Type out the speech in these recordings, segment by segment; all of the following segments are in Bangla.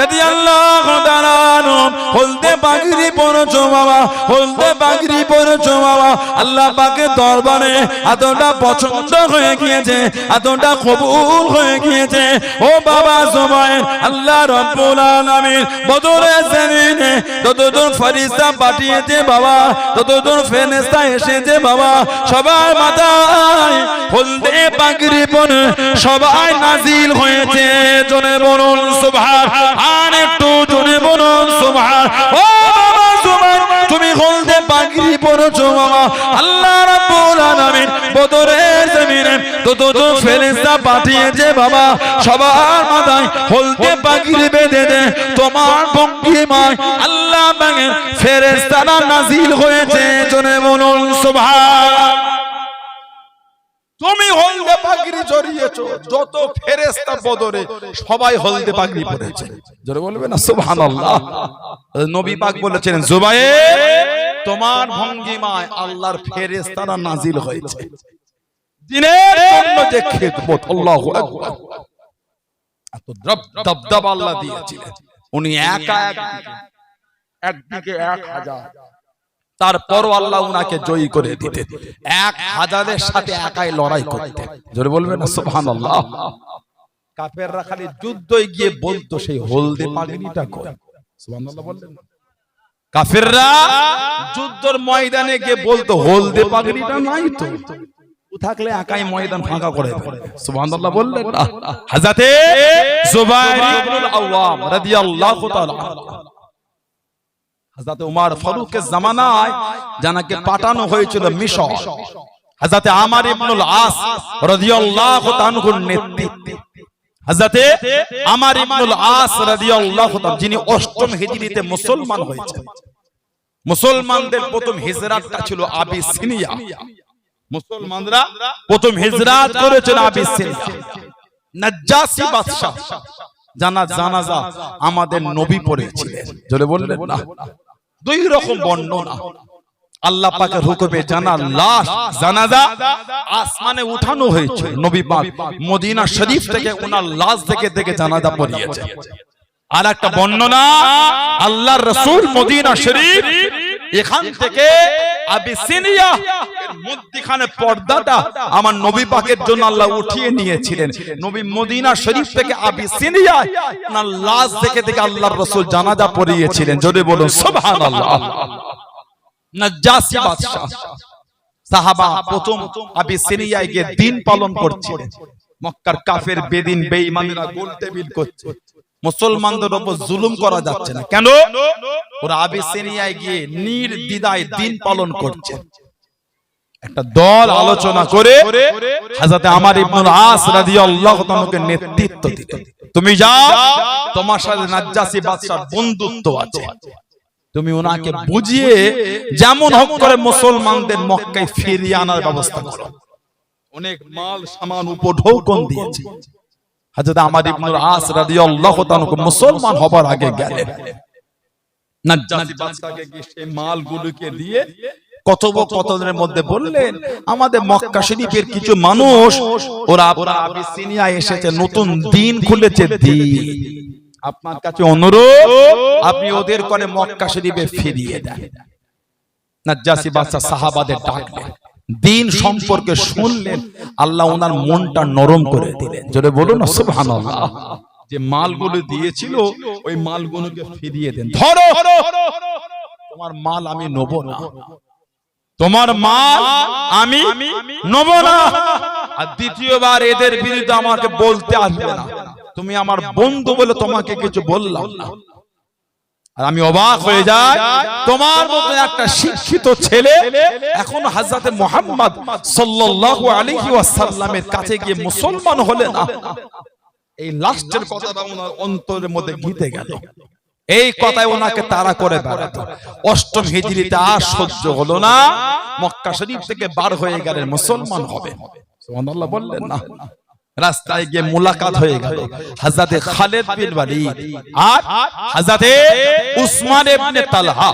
রাদিয়াল্লাহু তাআলা হলদে পাগড়ি পরেছো বাবা, হলদে পাগড়ি পরেছো বাবা। আল্লাহ পাকের দরবারে এতটা পছন্দ হয়ে গিয়েছে, এতটা কবুল হয়ে গিয়েছে। ও বাবা জুবায়ের, আল্লাহ রাব্বুল আলামিন বদরের জমিনে যতজন ফেরেশতা পাঠিয়েছে বাবা, ততজন ফেরেশতা এসেছে বাবা, সবার মাথায় হলদে পাগড়ি পরে সবাই নাজিল হয়েছে। জোরে বলুন সুবহান, আর একটু জোরে বলুন সুবহান। ও বাবা সুবহান, তুমি হলদে পাগড়ি পরেছো বাবা, আল্লাহ রাব্বুল আলামিন বদরের জমিনে ততজন ফেরেশতা পাঠিয়েছে বাবা, সবার মাথায় হলদে পাগড়ি বেঁধে দে। তোমার ভঙ্গিমায় আল্লাহ পাকের ফেরেশতারা নাজিল হয়েছে। জোরে বলুন সুবহান। তুমি হলদে পাগড়ি জড়িয়েছো, যত ফেরেশতা বদরে সবাই হলদে পাগড়ি পরেছে। জোরে বলবে না সুবহানাল্লাহ। নবী পাক বলেছেন, জুবায়ের তোমার ভঙ্গিমায় আল্লাহর ফেরেশতারা নাজিল হয়েছে। দিনের জন্য যে খিদমত, আল্লাহু আকবার, এত দবদবা আল্লাহ দিয়েছিলেন। উনি একা একদিকে 1000, তারপরও আল্লাহ উনাকে জয়ী করে দিতেন। 1000-এর সাথে একাই লড়াই করতেন। জোরে বলবেন না সুবহানাল্লাহ। কাফেররা খালি যুদ্ধে গিয়ে বলতো সেই হলদে পাগড়িটা কই, সুবহানাল্লাহ বললেন। কাফেররা যুদ্ধের ময়দানে গিয়ে বলতো হলদে পাগড়িটা নাই তো, ও থাকলে একাই ময়দান ফাঁকা করে দেবে। সুবহানাল্লাহ বললেন না। হযরতে জুবায়ের ইবনুল আওয়াম রাদিয়াল্লাহু তাআলা, হযরত উমর ফারুকের জামানায় জানাকে পাঠানো হয়েছিল মিশর, হযরত আমর ইবনুল আস রাদিয়াল্লাহু তাআলার নেতৃত্বে। হযরত আমর ইবনুল আস রাদিয়াল্লাহু তাআলা, যিনি 8ম হিজরিতে মুসলমান হয়েছেন। মুসলমানদের প্রথম হিজরাতটা ছিল আবিসিনিয়া। মুসলমানরা প্রথম হিজরাত করেছেন আবিসিনিয়া। নাজ্জাসী বাদশা জানাজা আমাদের নবী পড়েছিলেন। জোরে বললেন না। দুই রকম বর্ণনা। আল্লাহ পাকের হুকুমে জানাজা আসমানে উঠানো হয়েছে। নবী পাক মদিনা শরীফ থেকে ওনার লাশ দেখে জানাজা পড়িয়েছে। আর একটা বর্ণনা, আল্লাহর রাসূল মদিনা শরীফ এখান থেকে আবিসিনিয়া এর মধ্যখানে পর্দাটা আমার নবী পাকের জন্য আল্লাহ উঠিয়ে নিয়েছিলেন। নবী মদিনা শরীফ থেকে আবিসিনিয়া ওনার লাশ দেখে আল্লাহর রাসূল জানাজা পড়িয়েছিলেন। জোরে বলুন সুবহানাল্লাহ। নাজ্জাসী বাদশা সাহাবা প্রথম আবিসিনিয়ায় গিয়ে দিন পালন করছিলেন। মক্কার কাফের বেদিন বেঈমানেরা গোল টেবিল করছে, মুসলমানদের উপর জুলুম করা যাচ্ছে না। কেন? ওরা আবিসিনিয়ায় গিয়ে নির্দ্বিধায় দিন পালন করছে। একটা দল আলোচনা করে হযরত আমর ইবনুল আস রাদিয়াল্লাহু তাআলাকে নেতৃত্ব দিলেন। তুমি যাও, তোমার সাথে নাজ্জাসী বাদশার বন্ধুত্ব আছে, তুমি ওনাকে বুঝিয়ে যেমন হোক করে মুসলমানদের মক্কায় ফিরিয়ে আনার ব্যবস্থা করো। অনেক মাল সামান উপঢৌকন দিয়েছে। হযরত আমর ইবনুল আস রাদিয়াল্লাহু তাআলা মুসলমান হবার আগে গেলেন, নাজ্জাসী বাদশাকে গিয়ে সেই মালগুলোকে দিয়ে কথোপকথনের মধ্যে বললেন, আমাদের মক্কা শরীফের কিছু মানুষ ওরা আবিসিনিয়ায় এসেছে, নতুন দিন খুলেছে, দিন আপনার কাছে অনুরোধ আপনি ওদের করে মক্কা শরীফে ফিরিয়ে দেন। নাজ্জাসী বাদশা সাহাবাদের ডাকলেন, দিন সম্পর্কে শুনলেন, আল্লাহ ওনার মনটা নরম করে দিলেন। জোরে বলুন না সুবহানাল্লাহ। যে মালগুলো দিয়েছিল ওই মালগুলোকে ফিরিয়ে দেন। ধরো, তোমার মাল আমি নেব না, তোমার মাল আমি নেব না। আর দ্বিতীয়বার এদের বিরুদ্ধে আমাকে বলতে আসবে না, তুমি আমার বন্ধু বলে তোমাকে কিছু বললাম না। আর আমি অবাক হয়ে যাই, তোমার মতো একটা শিক্ষিত ছেলে এখন হযরত মুহাম্মদ সাল্লাল্লাহু আলাইহি ওয়াসাল্লামের কাছে গিয়ে মুসলমান হলে না। এই লাস্টের কথাটা ওনার অন্তরের মধ্যে গিতে গেল। এই কথায় ওনাকে তাড়া করে বেড়াতো। 8ম হিজরিতে আর সহ্য হলো না, মক্কা শরীফ থেকে বার হয়ে গেলেন, মুসলমান হবে। সুবহানাল্লাহ বললেন না। রাস্তায় গিয়ে মুলাকাত হয়ে গেল হযরত খালিদ বিন ওয়ালিদ আর হযরত উসমান ইবনে তালহা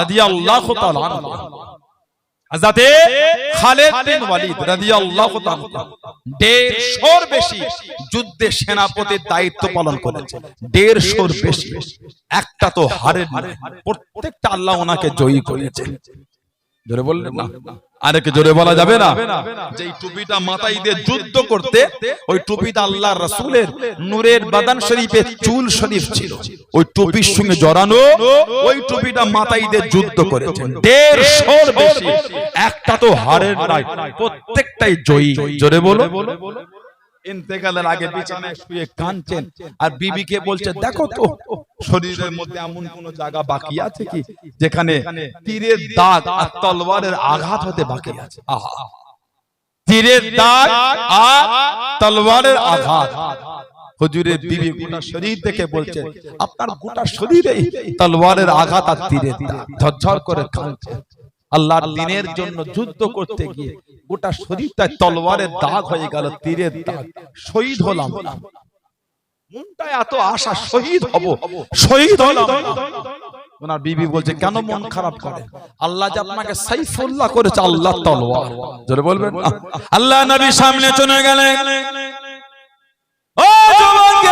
রাদিয়াল্লাহু তাআলা আনহু। হযরতে খালিদ বিন ওয়ালিদ রাদিয়াল্লাহু তাআলা 150 বেশি যুদ্ধে সেনাপতির দায়িত্ব পালন করেছেন। 150 বেশি, একটা তো হারেন না, প্রত্যেকটা আল্লাহ ওনাকে জয়ী করেছেন। জোরে বললেন না? আরেকে জোরে বলা যাবে না? যেই টুপিটা মাথায় দিয়ে যুদ্ধ করতে, ওই টুপিটা আল্লাহর রাসূলের নূরের বাদান শরীফে চুল শরীফ ছিল, ওই টুপির সঙ্গে জড়ানো, ওই টুপিটা মাথায় দিয়ে যুদ্ধ করেছেন। 150 বেশি, একটা তো হারের নাই, প্রত্যেকটাই জয়ী। জোরে বলো। ইন্তেকালের আগে বিছানায় শুয়ে কাঁদছেন, আর বিবিকে বলছে দেখো তো শরীরের মধ্যে এমন কোন জায়গা বাকি আছে কি যেখানে তীরের দাগ আর তলোয়ারের আঘাত হতে বাকি আছে। আহা, তীরের দাগ আর তলোয়ারের আঘাত। হুজুরের বিবি গোটা শরীর দেখে বলছে আপনার গোটা শরীরে তলোয়ারের আঘাত আর তীরের দাগ, ঝরঝর করে কাঁদছে। আল্লাহর দ্বীনের জন্য যুদ্ধ করতে গিয়ে গোটা শরীরটায় তলোয়ারের দাগ হয়ে গেল, তীরের দাগ। শহীদ হলাম না, মনটা এত আশা শহীদ হব, শহীদ হলাম না। ওনার বিবি বলছে কেন মন খারাপ করে? আল্লাহ যে আপনাকে সাইফুল্লাহ করেছে, আল্লাহ তলোয়ার। জোরে বলবেন না? আল্লাহ নবী সামনে চলে গেলেন, ও যুবক,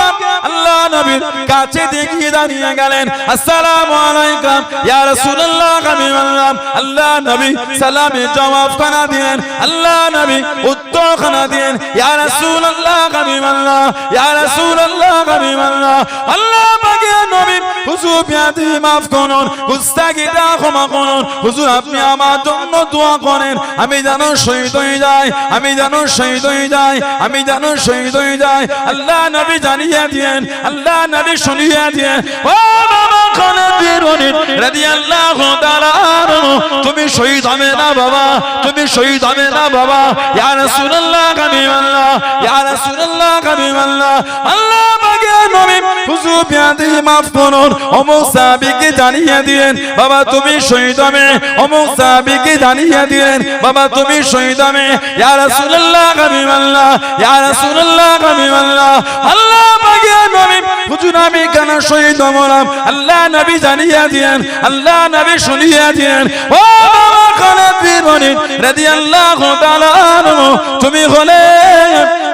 আল্লাহ নবীর কাছে দেখিয়ে দাঁড়িয়ে গেলেন, আসসালামু আলাইকুম ইয়া রাসূলুল্লাহ। আমি বললাম, আল্লাহ নবী সালামে জবাব খানা দিলেন, আল্লাহ নবী উত্তর খানা দিলেন, ইয়া রাসূলুল্লাহ। আমি বললাম, ইয়া রাসূলুল্লাহ। আমি বললাম, আল্লাহ পাকে নবী হুজুর বিয়াদি মাফ করুন, গুস্তাখিটা ক্ষমা করুন, হুজুর আপনি আমার জন্য দোয়া করেন, আমি যেন শহীদ হয়ে যাই, আমি যেন শহীদ হয়ে যাই, আমি যেন শহীদ হয়ে যাই। আল্লাহ নবী জানিয়ে দিয়েন, আল্লাহ নবী শুনিয়ে দিয়েন, ও বাবা খালিদ বিন ওয়ালিদ রাদিয়াল্লাহু তাআলা আনহু, তুমি শহীদ হবে না বাবা, তুমি শহীদ হবে না বাবা। ইয়া রাসূলুল্লাহ। আমি বললাম, ইয়া রাসূলুল্লাহ। আমি বললাম, আল্লাহ পাকে নবী হুজুর বিয়াদি মাফ করুন, অমুক সাহাবীকে জানিয়ে দিয়েন বাবা তুমি শহীদ হবে, অমুক সাহাবীকে জানিয়ে দিয়েন বাবা তুমি শহীদ হবে। ইয়া রাসূলুল্লাহ। আমি বললাম, ইয়া রাসূলুল্লাহ। আমি বললাম, আল্লাহ পাকে নবী হুজুর আমি কেন শহীদ হলাম, আল্লাহ নবী জানিয়ে দিয়েন, আল্লাহ নবী শুনিয়ে দিয়েন। ও বাবা খালিদ বিন ওয়ালিদ রাদিয়াল্লাহু তাআলা আনহু, তুমি হলে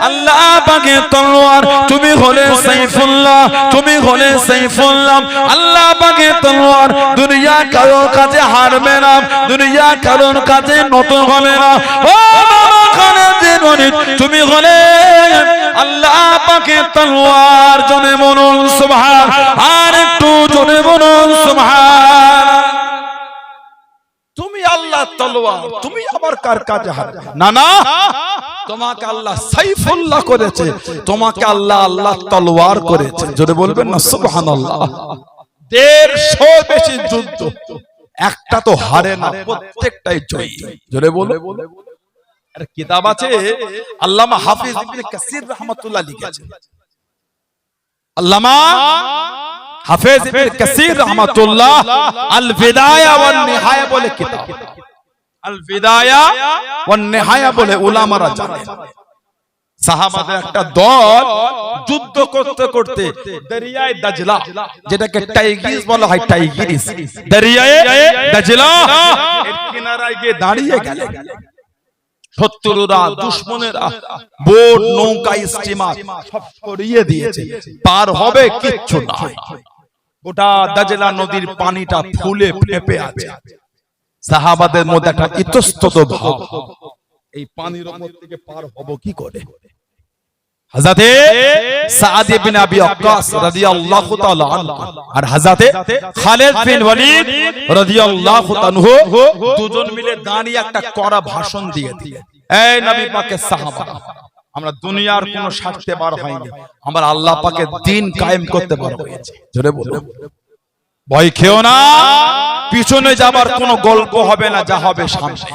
আল্লাহ পাকের তলোয়ার, তুমি হলে সাইফুল্লাহ, তুমি হলে সাইফুল্লাহ। আল্লাহ পাকের তলোয়ার দুনিয়া কারোর কাছে হারবে না, দুনিয়া কারোর কাছে নত হবে না। ও বাবা খালিদ বিন ওয়ালিদ, তুমি হলে আল্লাহ পাকের তলোয়ার। জনে বলুন সুবহান, আর একটু জনে বলুন সুবহান। তুমি আল্লাহ তলোয়ার, তুমি আবার কার কাছে হারবে না? না, তোমাকে আল্লাহ সাইফুল্লাহ করেছে, তোমাকে আল্লাহ আল্লাহ তলোয়ার করেছে। জোরে বলবেন না সুবহানাল্লাহ। 150 বেশি যুদ্ধ, একটা তো হারে না, প্রত্যেকটাই জয়ী। জোরে বলে। আর কিতাব আছে আল্লামা হাফিজ ইবনে কাসির রাহমাতুল্লাহ লিখেছেন, আল্লামা হাফিজ ইবনে কাসির রাহমাতুল্লাহ আল বিদায়া ওয়ান নিহায়া বলে কিতাব, আল বিদায়া ওয়ান নিহায়া বলে উলামারা জানেন। সাহাবাদের একটা দল যুদ্ধ করতে করতে দরিয়ায়ে দাজলা, যেটাকে টাইগ্রিস বলা হয়, টাইগ্রিস, দরিয়ায়ে দাজলা এর কিনারায় গিয়ে দাঁড়িয়ে গেলেন। শত্রুরা, দুশমনেরা বোট, নৌকা, স্টিমার সব সরিয়ে দিয়েছে, পার হবে কিচ্ছু নাই। গোটা দাজলা নদীর পানিটা ফুলে ফেপে আছে। সাহাবাদের মধ্যে একটা ইতস্তত ভাব, এই পানির উপর থেকে পার হব কি করে? হযরতে সাদ ইবনে আবি ওয়াক্কাস রাদিয়াল্লাহু তাআলা আনহু আর হযরতে খালিদ বিন ওয়ালিদ রাদিয়াল্লাহু আনহু দুজন মিলে দাঁড়িয়ে একটা কড়া ভাষণ দিয়ে দিলেন, এই নবী পাকের সাহাবা, আমরা দুনিয়ার কোনো স্বার্থে বার হয়নি, আমরা আল্লাহ পাকের দ্বীন কায়েম করতে বার হয়েছে। জোরে বলো, ভয় খেও না, পিছনে যাবার কোনো গল্প হবে না, যা হবে সামনে।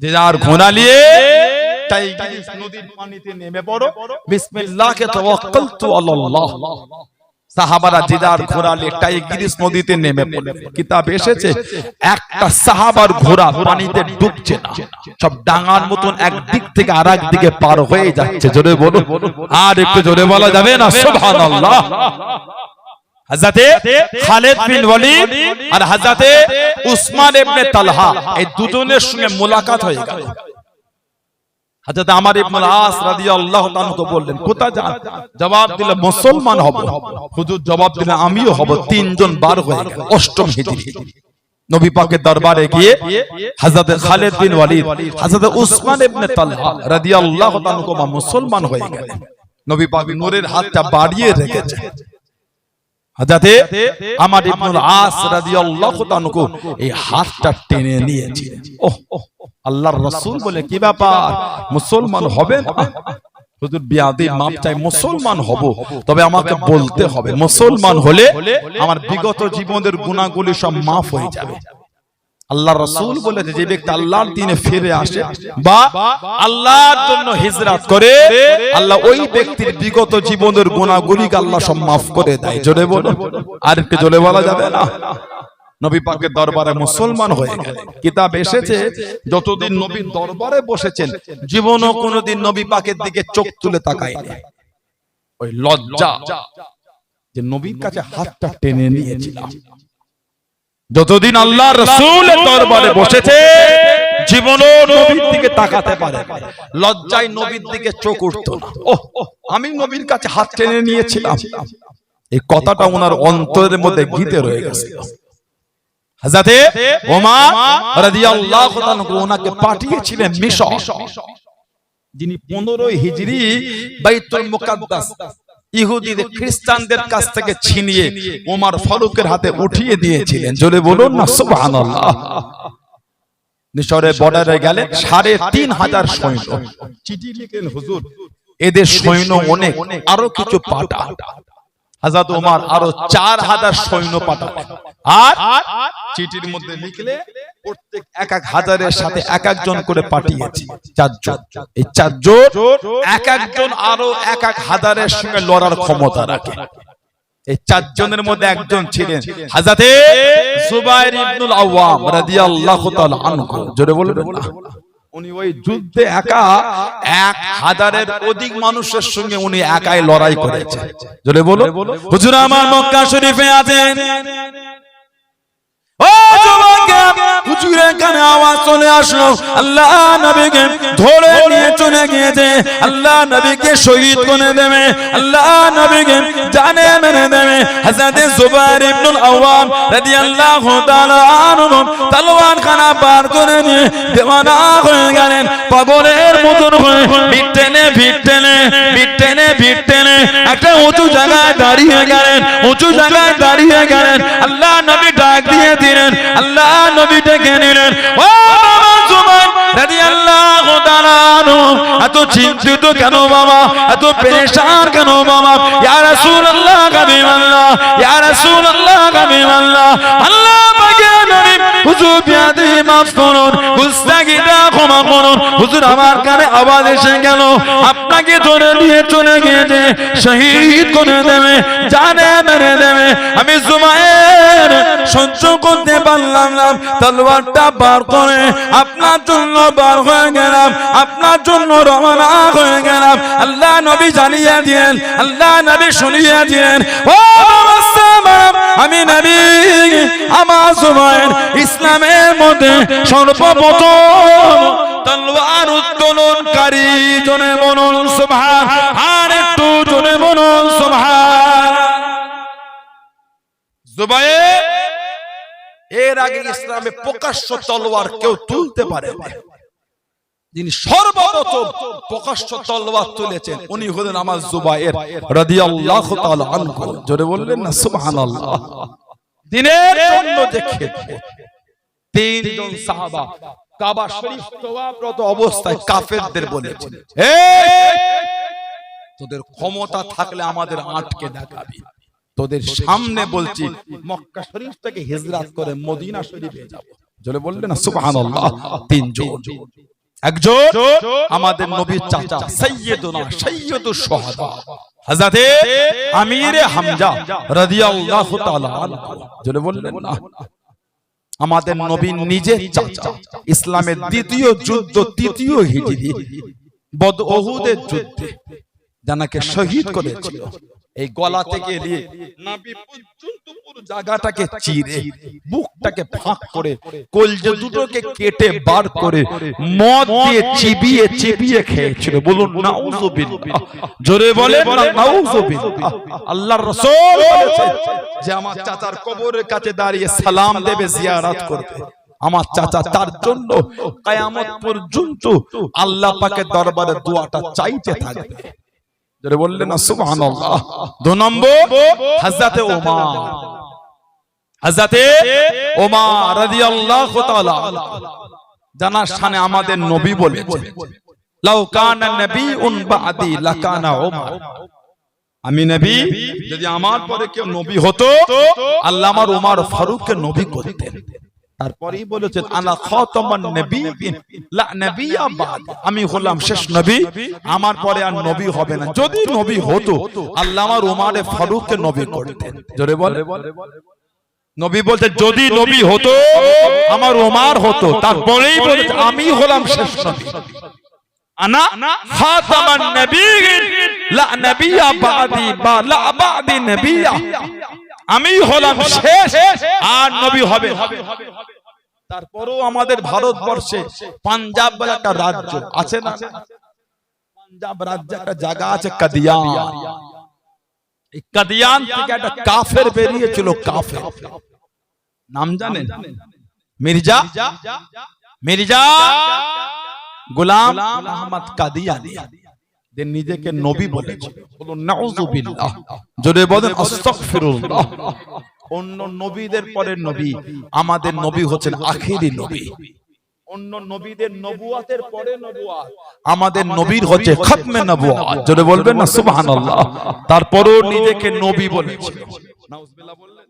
যে যার ঘোড়া নিয়ে টাইগ্রিস নদীর পানিতে নেমে পড়ো, বিসমিল্লাহে তাওয়াক্কালতু আলাল্লাহ। সাহাবারা জিদার ঘোড়া নিয়ে টাইগ্রিস নদীতে নেমে পড়ে। কিতাব এসেছে একটা সাহাবার ঘোড়া পানিতে ডুবছে না, সব ডাঙার মতন একদিক থেকে আরেক দিকে পার হয়ে যাচ্ছে। জোরে বলো, আর একটু জোরে বলা যাবে না সুবহানাল্লাহ। হযরতে খালিদ বিন ওয়ালিদ আর হযরতে উসমান ইবনে তালহা এই দুজনের সঙ্গে মোলাকাত হয়ে গেল। হযরত আমর ইবনে আস রাদিয়াল্লাহু তাআলা বললেন, কোথায় যান? জবাব দিলে মুসলমান হব। হুজুর জবাব দিলেন, আমিও হব। তিনজন বার হয়ে গেল। অষ্টম হিজরি নবী পাকের দরবারে গিয়ে হযরত খালিদ বিন ওয়ালিদ, হযরত উসমান ইবনে তালহা রাদিয়াল্লাহু তাআলা মুসলমান হয়ে গেলেন। নবী পাক নূরের হাতটা বাড়িয়ে রেখেছে। হযরত আমর ইবনে আস রাদিয়াল্লাহু তাআলা এই হাতটা টেনে নিয়েছিলেন। ওহ, আল্লাহর রাসূল বলে, কি ব্যাপার, মুসলমান হবে না? হুজুর বিয়াদি মাপ চাই, মুসলমান হব, তবে আমাকে বলতে হবে। মুসলমান হলে আমার বিগত জীবনের গুনাহগুলি সব মাফ হয়ে যাবে। আল্লাহর রাসূল বলেছে, যে ব্যক্তি আল্লাহর দ্বীনে ফিরে আসে বা আল্লাহর জন্য হিজরত করে, আল্লাহ ওই ব্যক্তির বিগত জীবনের গুনাহগুলিকে আল্লাহ সব মাফ করে দেয়। জোরে বলো, আর একটু জোরে বলা যাবে না? নবী পাকের দরবারে মুসলমান হয়ে গেলেন। কিতাব এসেছে, যতদিন নবীর দরবারে বসেছেন জীবনও কোনোদিন নবী পাকের দিকে চোখ তুলে তাকায়নি। ওই লজ্জা যে নবীর কাছে হাতটা টেনে নিয়েছিলাম। যতদিন আল্লাহর রাসূলের দরবারে বসেছে জীবনও নবীর দিকে তাকাতে পারে, লজ্জায় নবীর দিকে চোখ উঠতো না। ওহ, আমি নবীর কাছে হাত টেনে নিয়েছিলাম, এই কথাটা ওনার অন্তরের মধ্যে গীতে রয়ে গেছে। হযরতে ওমর রাদিয়াল্লাহু তাআলা ওনাকে পাঠিয়েছিলেন মিশর, যিনি 15 হিজরি বাইতুল মুকাদ্দাস ইহুদিদের খ্রিস্টানদের কাছ থেকে ছিনিয়ে ওমর ফারুকের হাতে উঠিয়ে দিয়েছিলেন। জোরে বলুন না সুবহানাল্লাহ। মিশরের বর্ডারে গেলেন, 3500 সৈন্য। চিঠি লিখলেন, হুজুর এদের সৈন্য অনেক, আরো কিছু পাঠান। হযরত ওমর আরো 4000 সৈন্য পাঠালেন। আর চিঠির মধ্যে লিখলে প্রত্যেক 1000-এর সাথে এক একজন করে পাঠিয়েছি, 4 জন। এই 4 জন এক একজন আরো 1000-এর সঙ্গে লড়ার ক্ষমতা রাখে। এই 4 জনের মধ্যে একজন ছিলেন হযরতে জুবাইর ইবনুল আওয়াম রাদিয়াল্লাহু তাআলা আনহু। জোরে বলবেন না? উনি ওই যুদ্ধে একা 1000-এর অধিক মানুষের সঙ্গে উনি একাই লড়াই করেছেন। জোরে বলো। হুজুর আমার মক্কা শরীফে আছেন, ও যুবক, হুজুরের কানে আওয়াজ চলে আসলো, আল্লাহ নবীকে ধরে নিয়ে চলে গিয়েছে, আল্লাহ নবীকে শহীদ করে দেবে, আল্লাহ নবীকে জানে মেরে দেবে। হযরত জুবাইর ইবনুল আওয়াম রাদিয়াল্লাহু তাআলা আনহু তলোয়ার খানা পার করে নিয়ে দেওয়ানা হয়ে গেলেন, পাগলের মতন হয়ে ভিড় টেনে একটা উঁচু জায়গায় দাঁড়িয়ে গেলেন। আল্লাহ নবী ডাক দিয়ে দিলেন, আল্লাহ নবী ডেকে নিলেন, ও বাবা জুবাইর রাদিয়াল্লাহু তাআলা আনহু, এত চিন্তিত কেন বাবা, এত পেরেশান কেন বাবা? ইয়া রাসূলুল্লাহ, হাবিবাল্লাহ, ইয়া রাসূলুল্লাহ, হাবিবাল্লাহ, আল্লাহ পাকের নবী, হুজুর বিয়াদি মাফ করুন, গুস্তাখিটা ক্ষমা করুন। হুজুর আমার কানে আওয়াজ এসে গেল, আপনাকে ধরে নিয়ে চলে গিয়েছে, শহীদ করে দেবে, জানে মেরে দেবে। আমি জুবাইর সহ্য করতে পারলাম না, তলোয়ারটা বার করে আপনার জন্য বার হয়ে গেলাম, আপনার জন্য রওনা হয়ে গেলাম। আল্লাহ নবী জানিয়ে দিলেন, আল্লাহ নবী শুনিয়ে দিলেন, ও আমি নবী, আমার জুবাইর ইসলামের মধ্যে সর্বপ্রথম তলোয়ার উত্তোলনকারী। জনে বলুন সুবহান, আর একটু জনে বলুন সুবহান। জুবাইর এর আগে ইসলামে প্রকাশ্য তলোয়ার কেউ তুলতে পারে না, যিনি সর্বপ্রথম প্রকাশ্য তলোয়ার তুলেছেন উনি হলেন আমার জুবাইর রাদিয়াল্লাহু তাআলা আনহু। জোরে বললেন না সুবহানাল্লাহ। দিনের জন্য দেখে 3 জন সাহাবা কাবা শরীফ তওয়াফরত অবস্থায় কাফেরদের বলেছেন, তোদের ক্ষমতা থাকলে আমাদের আটকে দেখাবি, তোদের সামনে বলছি মক্কা শরীফ থেকে হিজরত করে মদিনা শরীফে যাব। জোরে বললেন না সুবহানাল্লাহ। 3 জন, একজন আমাদের নবীর চাচা সাইয়্যিদুস শুহাদা হযরত আমির হামজা রাদিয়াল্লাহু তাআলা আনহু। জোরে বললেন না? আমাদের নবীর নিজের চাচা, ইসলামের দ্বিতীয় যুদ্ধ 3য় হিজরি বদর উহুদের যুদ্ধে যাকে শহীদ করেছিল এই গলা থেকে নিয়ে নাভি পর্যন্ত পুরো জায়গাটাকে চিরে বুকটাকে ফাঁক করে কলজে দুটোকে কেটে বার করে মদ দিয়ে চিবিয়ে চিবিয়ে খেয়েছিল। বলুন নাউযুবিল্লাহ, জোরে বলেন না নাউযুবিল্লাহ। আল্লাহর রাসূল বলেছেন যে আমার চাচার কবরের কাছে দাঁড়িয়ে সালাম দেবে, জিয়ারত করবে। আমার চাচা তার জন্য কিয়ামত পর্যন্ত আল্লাহ পাকের দরবারে দোয়াটা চাইতে থাকবে। যারা বললেন না সুবহানাল্লাহ। 2 নম্বর হযরতে ওমর রাদিয়াল্লাহু তাআলা জানার শানে আমাদের নবী বলেছেন, লাউ কানা নবিয়ুন বাদি লাকানা ওমর। আমি নবী, যদি আমার পরে কেউ নবী হতো আল্লাহ আমার ওমর ফারুককে নবী করতেন। তারপরেই বলেছেন আনা খাতামান নবিয়্যিন লা নবিয়্যা বাদ, আমি হলাম শেষ নবী, আমার পরে আর নবী হবে না। যদি নবী হতো আল্লাহ আমার ওমর ফারুককে নবী করতেন। জোরে বল। নবী বলতে যদি নবী হতো আমার ওমর হতো, তারপরেই বলেছে আমি হলাম শেষ নবী। আনা খাতামান নবিয়্যিন লা নবিয়্যা বাদি বা লা বাদি নবিয়্যা, আমি হলাম শেষ আর নবী হবে। তারপরেও আমাদের ভারতবর্ষে পাঞ্জাব বলে একটা রাজ্য আছে না, পাঞ্জাব রাজ্যে একটা জায়গা আছে কাদিয়ান। এই কাদিয়ান থেকে একটা কাফের বেরিয়েছিল, কাফের নাম জানেন? মির্জা গোলাম আহমদ কাদিয়ানী। নিজেকে নবী বলেছে। বলুন নাউযুবিল্লাহ, জোরে বলেন আস্তাগফিরুল্লাহ। অন্য নবীদের পরের নবী, আমাদের নবী হচ্ছেন আখিরি নবী। অন্য নবীদের নবুয়াতের পরে নবুয়াত, আমাদের নবীর হচ্ছে খতমে নবুয়াত। জোরে বলবেন না সুবহানাল্লাহ। তারপরও নিজেকে নবী বলেছে। নাউযুবিল্লাহ বললেন।